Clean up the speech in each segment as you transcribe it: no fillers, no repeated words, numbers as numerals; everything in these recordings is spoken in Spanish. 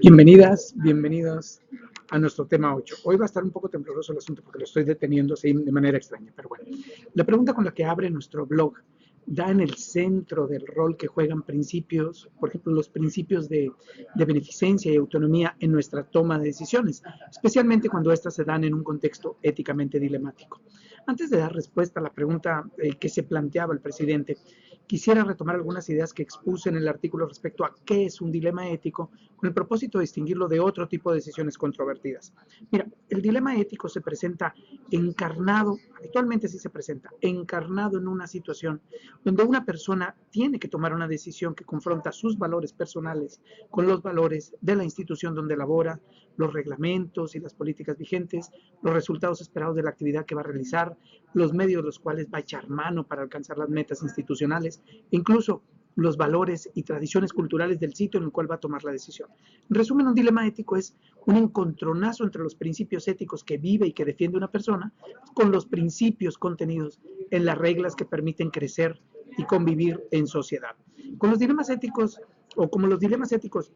Bienvenidas, bienvenidos a nuestro tema 8. Hoy va a estar un poco tembloroso el asunto porque lo estoy deteniendo así de manera extraña, pero bueno. La pregunta con la que abre nuestro blog da en el centro del rol que juegan principios, por ejemplo, los principios de beneficencia y autonomía en nuestra toma de decisiones, especialmente cuando éstas se dan en un contexto éticamente dilemático. Antes de dar respuesta a la pregunta que se planteaba el presidente, quisiera retomar algunas ideas que expuse en el artículo respecto a qué es un dilema ético, con el propósito de distinguirlo de otro tipo de decisiones controvertidas. Mira, el dilema ético se presenta encarnado, habitualmente sí se presenta, encarnado en una situación donde una persona tiene que tomar una decisión que confronta sus valores personales con los valores de la institución donde labora, los reglamentos y las políticas vigentes, los resultados esperados de la actividad que va a realizar, los medios los cuales va a echar mano para alcanzar las metas institucionales, incluso los valores y tradiciones culturales del sitio en el cual va a tomar la decisión. En resumen, un dilema ético es un encontronazo entre los principios éticos que vive y que defiende una persona con los principios contenidos en las reglas que permiten crecer y convivir en sociedad. Con los dilemas éticos, o como los dilemas éticos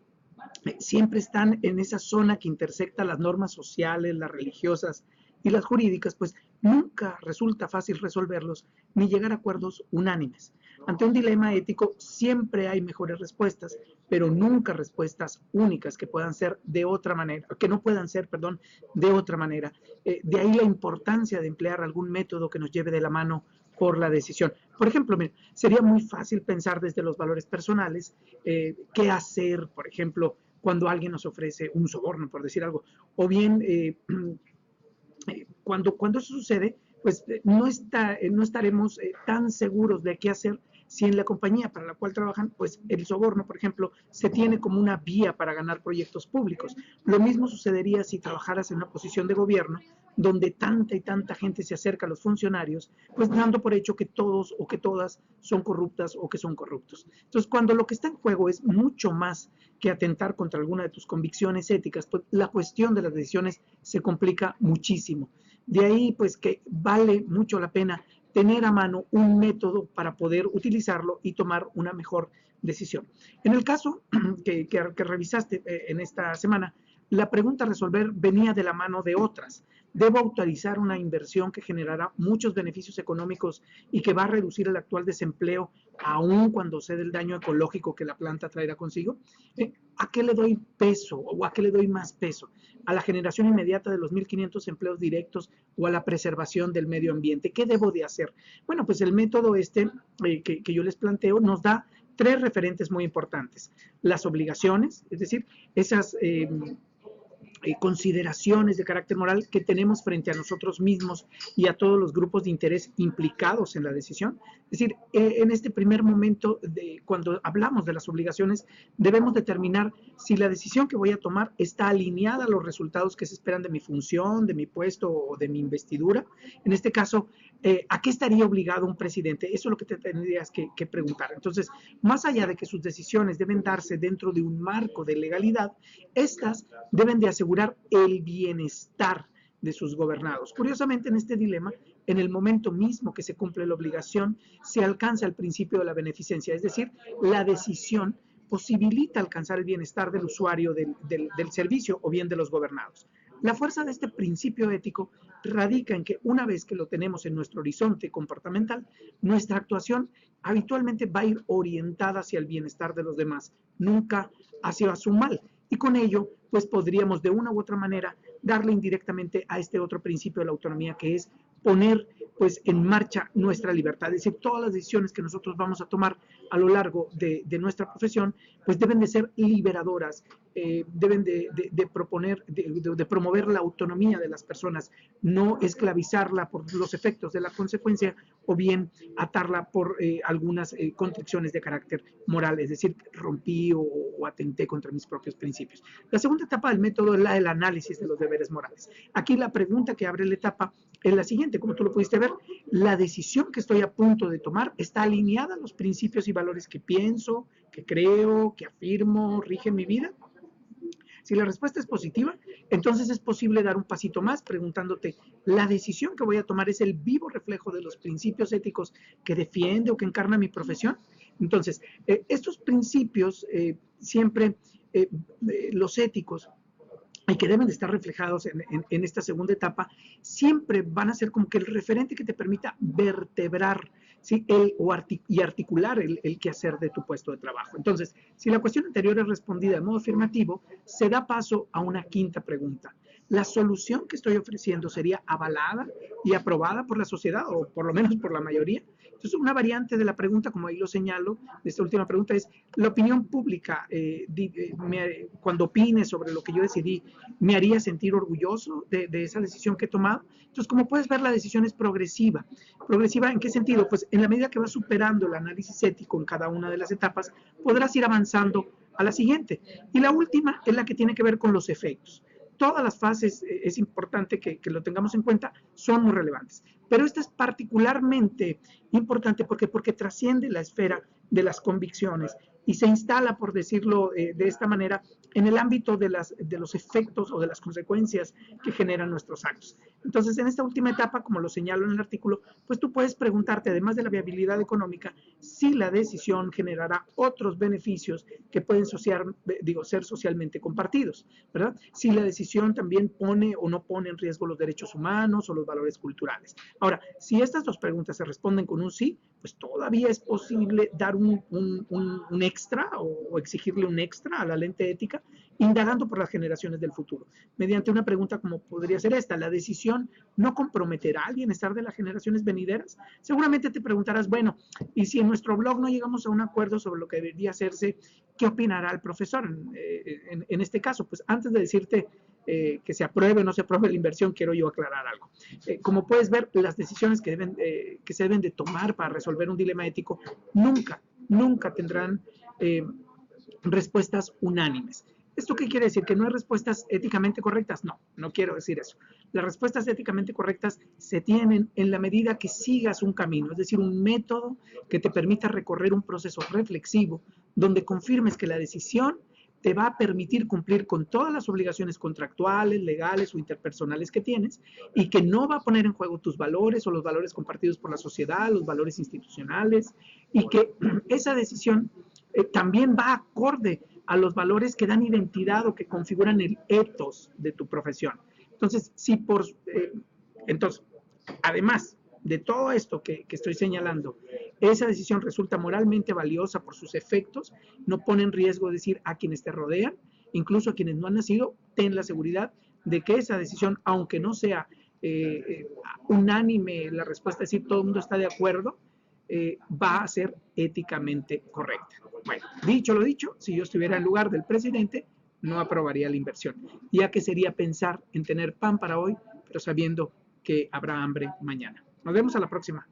siempre están en esa zona que intersecta las normas sociales, las religiosas y las jurídicas, pues nunca resulta fácil resolverlos ni llegar a acuerdos unánimes. Ante un dilema ético siempre hay mejores respuestas, pero nunca respuestas únicas que puedan ser de otra manera, que no puedan ser, perdón, de otra manera. De ahí la importancia de emplear algún método que nos lleve de la mano por la decisión. Por ejemplo, mira, sería muy fácil pensar desde los valores personales qué hacer, por ejemplo, cuando alguien nos ofrece un soborno, por decir algo, o bien cuando eso sucede, pues no estaremos tan seguros de qué hacer si en la compañía para la cual trabajan, pues el soborno, por ejemplo, se tiene como una vía para ganar proyectos públicos. Lo mismo sucedería si trabajaras en una posición de gobierno donde tanta y tanta gente se acerca a los funcionarios, pues dando por hecho que todos o que todas son corruptas o que son corruptos. Entonces, cuando lo que está en juego es mucho más que atentar contra alguna de tus convicciones éticas, pues la cuestión de las decisiones se complica muchísimo. De ahí, pues, que vale mucho la pena tener a mano un método para poder utilizarlo y tomar una mejor decisión. En el caso que revisaste en esta semana, la pregunta a resolver venía de la mano de otras. ¿Debo autorizar una inversión que generará muchos beneficios económicos y que va a reducir el actual desempleo, aun cuando cede el daño ecológico que la planta traerá consigo? ¿A qué le doy peso o a qué le doy más peso? ¿A la generación inmediata de los 1.500 empleos directos o a la preservación del medio ambiente? ¿Qué debo de hacer? Bueno, pues el método que yo les planteo nos da tres referentes muy importantes. Las obligaciones, es decir, esas consideraciones de carácter moral que tenemos frente a nosotros mismos y a todos los grupos de interés implicados en la decisión. Es decir, en este primer momento, cuando hablamos de las obligaciones, debemos determinar si la decisión que voy a tomar está alineada a los resultados que se esperan de mi función, de mi puesto o de mi investidura. En este caso, ¿a qué estaría obligado un presidente? Eso es lo que te tendrías que preguntar. Entonces, más allá de que sus decisiones deben darse dentro de un marco de legalidad, estas deben de asegurar el bienestar de sus gobernados. Curiosamente, en este dilema, en el momento mismo que se cumple la obligación, se alcanza el principio de la beneficencia, es decir, la decisión posibilita alcanzar el bienestar del usuario del servicio o bien de los gobernados. La fuerza de este principio ético radica en que una vez que lo tenemos en nuestro horizonte comportamental, nuestra actuación habitualmente va a ir orientada hacia el bienestar de los demás, nunca hacia su mal. Y con ello, pues podríamos de una u otra manera darle indirectamente a este otro principio de la autonomía, que es poner pues en marcha nuestra libertad. Es decir, todas las decisiones que nosotros vamos a tomar a lo largo de nuestra profesión, pues deben de ser liberadoras, deben de proponer, de promover la autonomía de las personas, no esclavizarla por los efectos de la consecuencia o bien atarla por algunas constricciones de carácter moral, es decir, rompí o atenté contra mis propios principios. La segunda etapa del método es la del análisis de los deberes morales. Aquí la pregunta que abre la etapa es la siguiente, como tú lo pudiste ver, ¿la decisión que estoy a punto de tomar está alineada a los principios y valores que pienso, que creo, que afirmo, rigen mi vida? Si la respuesta es positiva, entonces es posible dar un pasito más preguntándote, ¿la decisión que voy a tomar es el vivo reflejo de los principios éticos que defiende o que encarna mi profesión? Entonces, estos principios siempre, los éticos, y que deben de estar reflejados en esta segunda etapa, siempre van a ser como que el referente que te permita vertebrar, ¿sí? Y articular el quehacer de tu puesto de trabajo. Entonces, si la cuestión anterior es respondida de modo afirmativo, se da paso a una quinta pregunta. ¿La solución que estoy ofreciendo sería avalada y aprobada por la sociedad, o por lo menos por la mayoría? Entonces, una variante de la pregunta, como ahí lo señalo, de esta última pregunta es, ¿la opinión pública, cuando opine sobre lo que yo decidí, me haría sentir orgulloso de esa decisión que he tomado? Entonces, como puedes ver, la decisión es progresiva. ¿Progresiva en qué sentido? Pues en la medida que vas superando el análisis ético en cada una de las etapas, podrás ir avanzando a la siguiente. Y la última es la que tiene que ver con los efectos. Todas las fases, es importante que lo tengamos en cuenta, son muy relevantes. Pero esta es particularmente importante porque trasciende la esfera de las convicciones y se instala, por decirlo de esta manera, en el ámbito de los efectos o de las consecuencias que generan nuestros actos. Entonces, en esta última etapa, como lo señalo en el artículo, pues tú puedes preguntarte, además de la viabilidad económica, si la decisión generará otros beneficios que pueden ser socialmente compartidos, ¿verdad? Si la decisión también pone o no pone en riesgo los derechos humanos o los valores culturales. Ahora, si estas dos preguntas se responden con un sí, pues todavía es posible dar un extra o exigirle un extra a la lente ética, indagando por las generaciones del futuro, mediante una pregunta como podría ser esta: ¿la decisión no comprometerá al bienestar de las generaciones venideras? Seguramente te preguntarás, bueno, y si en nuestro blog no llegamos a un acuerdo sobre lo que debería hacerse, ¿qué opinará el profesor en este caso? Pues antes de decirte que se apruebe o no se apruebe la inversión, quiero yo aclarar algo. Como puedes ver, las decisiones que se deben de tomar para resolver un dilema ético nunca tendrán respuestas unánimes. ¿Esto qué quiere decir? ¿Que no hay respuestas éticamente correctas? No, no quiero decir eso. Las respuestas éticamente correctas se tienen en la medida que sigas un camino, es decir, un método que te permita recorrer un proceso reflexivo donde confirmes que la decisión te va a permitir cumplir con todas las obligaciones contractuales, legales o interpersonales que tienes, y que no va a poner en juego tus valores o los valores compartidos por la sociedad, los valores institucionales, y que esa decisión también va acorde a los valores que dan identidad o que configuran el ethos de tu profesión. Entonces, entonces, además de todo esto que estoy señalando, esa decisión resulta moralmente valiosa por sus efectos, no pone en riesgo, decir, a quienes te rodean, incluso a quienes no han nacido, ten la seguridad de que esa decisión, aunque no sea unánime la respuesta, es decir, todo el mundo está de acuerdo, va a ser éticamente correcta. Bueno, dicho lo dicho, si yo estuviera en lugar del presidente, no aprobaría la inversión, ya que sería pensar en tener pan para hoy, pero sabiendo que habrá hambre mañana. Nos vemos a la próxima.